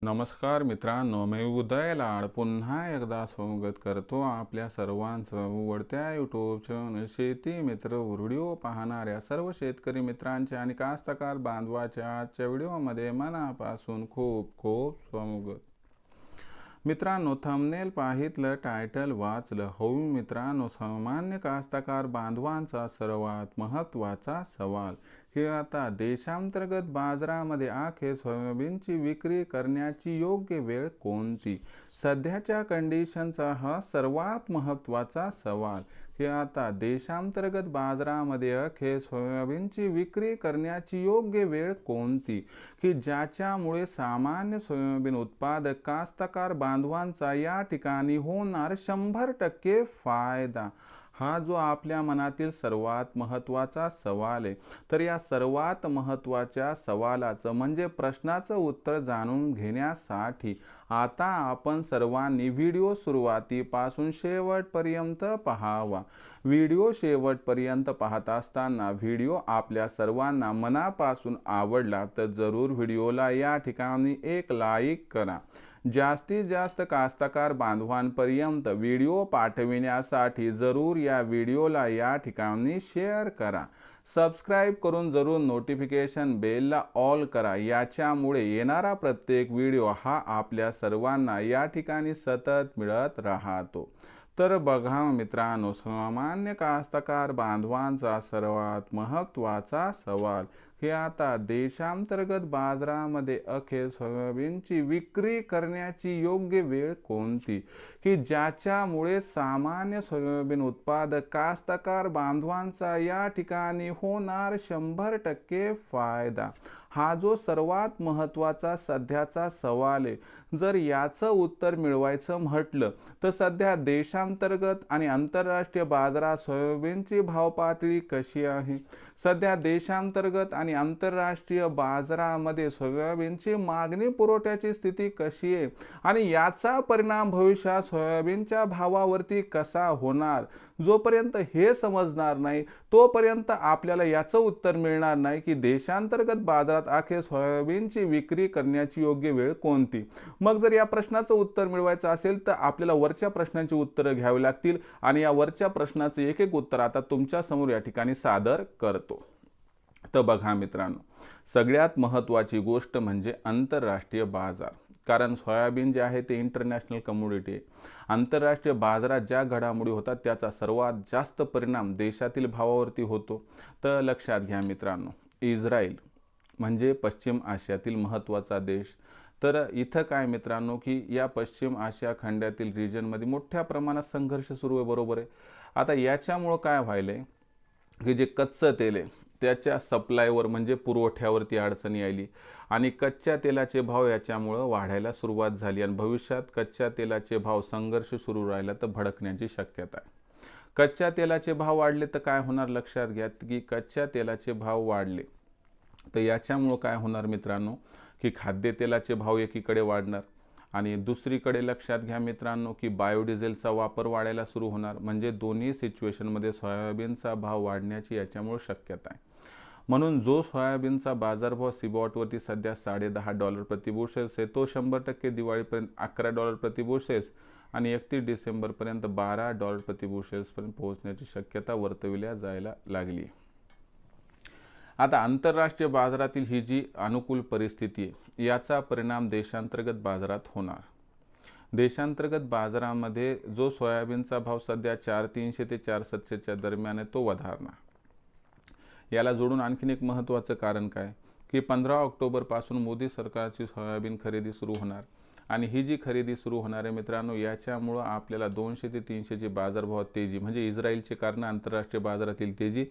नमस्कार मित्रांनो, मी उदय लाड पुन्हा एकदा स्वागत करतो आपल्या सर्वांचं आवडत्या यूट्यूब चॅनल शेती मित्र व्हिडिओ पाहणाऱ्या सर्व शेतकरी मित्रांचे आणि कास्तकार बांधवाच्या आजच्या व्हिडिओमध्ये मनापासून खूप खूप स्वागत। मित्रांनो, थंबनेल पाहितलं, टायटल वाचलं, हो मित्रांनो, सामान्य कास्तकार बांधवांचा सर्वात महत्त्वाचा सवाल की आता देशांतर्गत बाजारामध्ये अखेर सोयाबीनची विक्री करण्याची योग्य वेळ कोणती? सध्याच्या कंडिशनचा हा सर्वात महत्त्वाचा सवाल की आता देशांतर्गत बाजारामध्ये अखेर सोयाबीनची विक्री करण्याची योग्य वेळ कोणती, की ज्याच्यामुळे सामान्य सोयाबीन उत्पादक कास्तकार बांधवांचा या ठिकाणी होणार 100% फायदा। हा जो आपल्या मनातील सर्वात महत्त्वाचा सवाल आहे, तर या सर्वात महत्त्वाच्या सवालाचं म्हणजे प्रश्नाचं उत्तर जाणून घेण्यासाठी आता आपण सर्वांनी व्हिडिओ सुरुवातीपासून शेवटपर्यंत पाहावा। व्हिडिओ शेवटपर्यंत पाहत असताना व्हिडिओ आपल्या सर्वांना मनापासून आवडला तर जरूर व्हिडिओला या ठिकाणी एक लाईक करा। जास्तीत जास्त कास्तकार बांधवांपर्यंत व्हिडिओ पाठविण्यासाठी जरूर या व्हिडिओला या ठिकाणी शेअर करा। सबस्क्राइब करून जरूर नोटिफिकेशन बेलला ऑल करा, याच्यामुळे येणारा प्रत्येक व्हिडिओ हा आपल्या सर्वांना या ठिकाणी सतत मिळत राहतो। तर बघा मित्रांनो, सामान्य कास्तकार बांधवांचा सर्वात महत्त्वाचा सवाल की आता देशांतर्गत बाजारामध्ये अखेर सोयाबीनची विक्री करण्याची योग्य वेळ कोणती, की ज्याच्यामुळे सामान्य सोयाबीन उत्पादक कास्तकार बांधवांचा या ठिकाणी होणार 100% फायदा। हा जो सर्वात महत्त्वाचा सध्याचा सवाल आहे। जर याचं उत्तर मिळवायचं म्हटलं तर सध्या देशांतर्गत आणि आंतरराष्ट्रीय बाजारात सोयाबीनची भाव पातळी कशी आहे? सध्या देशांतर्गत आणि आंतरराष्ट्रीय बाजारामध्ये सोयाबीनची मागणी पुरवठ्याची स्थिती कशी आहे आणि याचा परिणाम भविष्यात सोयाबीनच्या भावावरती कसा होणार? जोपर्यंत हे समजणार नाही तोपर्यंत आपल्याला याचं उत्तर मिळणार नाही की देशांतर्गत बाजारात अखेर सोयाबीनची विक्री करण्याची योग्य वेळ कोणती। मग जर या प्रश्नाचं उत्तर मिळवायचं असेल तर आपल्याला वरच्या प्रश्नांची उत्तरं घ्यावी लागतील आणि या वरच्या प्रश्नाचं एक एक उत्तर आता तुमच्या समोर या ठिकाणी सादर करतो। तर बघा मित्रांनो, सगळ्यात महत्त्वाची गोष्ट म्हणजे आंतरराष्ट्रीय बाजार, कारण सोयाबीन जे आहे ते इंटरनॅशनल कमोडिटी आहे। आंतरराष्ट्रीय बाजारात ज्या घडामोडी होतात त्याचा सर्वात जास्त परिणाम देशातील भावावरती होतो। तर लक्षात घ्या मित्रांनो, इस्रायल म्हणजे पश्चिम आशियातील महत्त्वाचा देश। तर इथं काय मित्रांनो की या पश्चिम आशिया खंडातील रिजनमध्ये मोठ्या प्रमाणात संघर्ष सुरू आहे, बरोबर आहे। आता याच्यामुळं काय व्हायलंय की जे कच्चं तेल आहे त्याच्या सप्लायवर म्हणजे पुरवठ्यावरती अडचणी आली आणि कच्च्या तेलाचे भाव याच्यामुळं वाढायला सुरुवात झाली आणि भविष्यात कच्च्या तेलाचे भाव संघर्ष सुरू राहिला तर भडकण्याची शक्यता आहे। कच्च्या तेलाचे भाव वाढले तर काय होणार लक्षात घ्या की कच्च्या तेलाचे भाव वाढले तर याच्यामुळं काय होणार मित्रांनो की खाद्यतेलाचे भाव एकीकडे वाढणार आणि दुसरीकडे लक्षात घ्या मित्रांनो की बायोडिझेलचा वापर वाढायला सुरू होणार, म्हणजे दोन्ही सिच्युएशनमध्ये सोयाबीनचा भाव वाढण्याची याच्यामुळे शक्यता आहे। म्हणून जो सोयाबीनचा बाजारभाव सिबॉटवरती सध्या $10.5 प्रति बुशेल्स आहे तो 100% दिवाळीपर्यंत $11 प्रति बुशेल्स आणि 31 डिसेंबरपर्यंत $12 प्रति बुशेल्सपर्यंत पोहोचण्याची शक्यता वर्तविल्या जायला लागली। आता आंतरराष्ट्रीय बाजारातील ही जी अनुकूल परिस्थिती आहे याचा परिणाम देशांतर्गत बाजारात होणार। देशांतर्गत बाजारामध्ये जो सोयाबीनचा भाव सध्या 4,300 ते 4,700 दरम्यान आहे तो वधारणार। याला जोडून आणखीन एक महत्त्वाचं कारण काय की 15 ऑक्टोबरपासून मोदी सरकारची सोयाबीन खरेदी सुरू होणार आणि ही जी खरेदी सुरू होणार आहे मित्रांनो याच्यामुळं आपल्याला 200 ते 300 ची बाजारभावात तेजी, म्हणजे इस्रायलचे कारण आंतरराष्ट्रीय बाजारातील तेजी,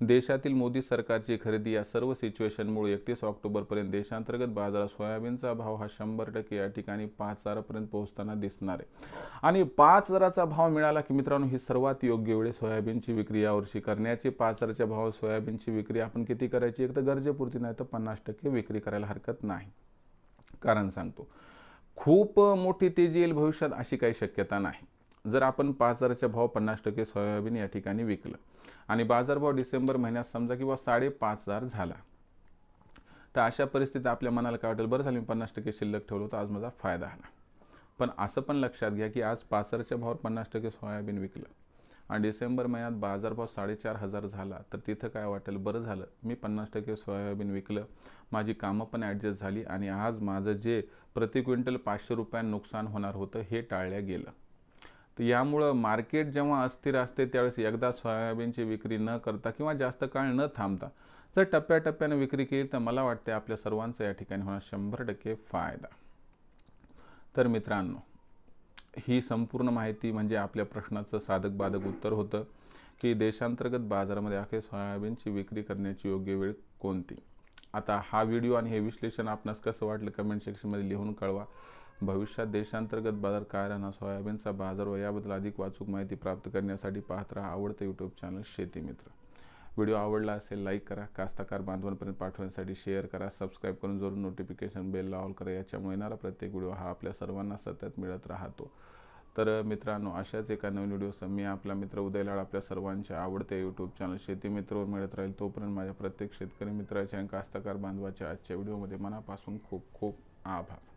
देशातील मोदी सरकारची खरेदी, या सर्व सिच्युएशनमुळे 31 ऑक्टोबरपर्यंत देशांतर्गत बाजारात सोयाबीनचा भाव हा 100% या ठिकाणी 5,000 पर्यंत पोहोचताना दिसणार आहे। आणि 5,000चा भाव मिळाला की मित्रांनो ही सर्वात योग्य वेळ सोयाबीनची विक्री यावर्षी करण्याची। 5,000च्या भाव सोयाबीनची विक्री आपण किती करायची, एक तर गरजेपुरती नाही तर 50% विक्री करायला हरकत नाही। कारण सांगतो, खूप मोठी तेजी येईल भविष्यात अशी काही शक्यता नाही। जर आपण 5,000च्या भाव 50% सोयाबीन या ठिकाणी विकलं आणि बाजारभाव डिसेंबर महिन्यात समजा किंवा 5,500 झाला तर अशा परिस्थितीत आपल्या मनाला काय वाटेल, बरं झालं मी 50% शिल्लक ठेवलं तर आज माझा फायदा झाला. पण असं पण लक्षात घ्या की आज पाचरच्या भावावर 50% सोयाबीन विकलं आणि डिसेंबर महिन्यात बाजारभाव 4,500 झाला, तर तिथं काय वाटेल, बरं झालं मी 50% सोयाबीन विकलं, माझी कामं पण ॲडजस्ट झाली आणि आज माझं जे प्रति क्विंटल 500 रुपयांनी नुकसान होणार होतं हे टाळलं गेलं. तर यामुळं मार्केट जेव्हा अस्थिर असते त्यावेळेस एकदा सोयाबीनची विक्री न करता किंवा जास्त काळ न थांबता जर टप्प्याटप्प्याने विक्री केली तर मला वाटते आपल्या सर्वांचं या ठिकाणी होणार 100% फायदा. तर मित्रांनो, ही संपूर्ण माहिती म्हणजे आपल्या प्रश्नाचं साधक बाधक उत्तर होतं की देशांतर्गत बाजारामध्ये अखेर सोयाबीनची विक्री करण्याची योग्य वेळ कोणती. आता हा व्हिडिओ आणि हे विश्लेषण आपणास कसं वाटलं कमेंट सेक्शनमध्ये लिहून कळवा. भविष्यात देशांतर्गत बाजार काय राहणार, सोयाबीनचा बाजार व याबद्दल अधिक वाचूक माहिती प्राप्त करण्यासाठी पाहत राहा आवडतं यूट्यूब चॅनल शेती मित्र. व्हिडिओ आवडला असेल लाईक करा, कास्तकार बांधवांपर्यंत पाठवण्यासाठी शेअर करा, सबस्क्राईब करून जरूर नोटिफिकेशन बेल ऑल करा. याच्यामुळे येणारा प्रत्येक व्हिडिओ हा आपल्या सर्वांना सतत मिळत राहतो. तर मित्रांनो, अशाच एका नवीन व्हिडिओसह मी आपला मित्र उदय लाड आपल्या सर्वांच्या आवडते यूट्यूब चॅनल शेती मित्रवर मिळत राहील. तोपर्यंत माझ्या प्रत्येक शेतकरी मित्राच्या आणि कास्तकार बांधवाच्या आजच्या व्हिडिओमध्ये मनापासून खूप खूप आभार.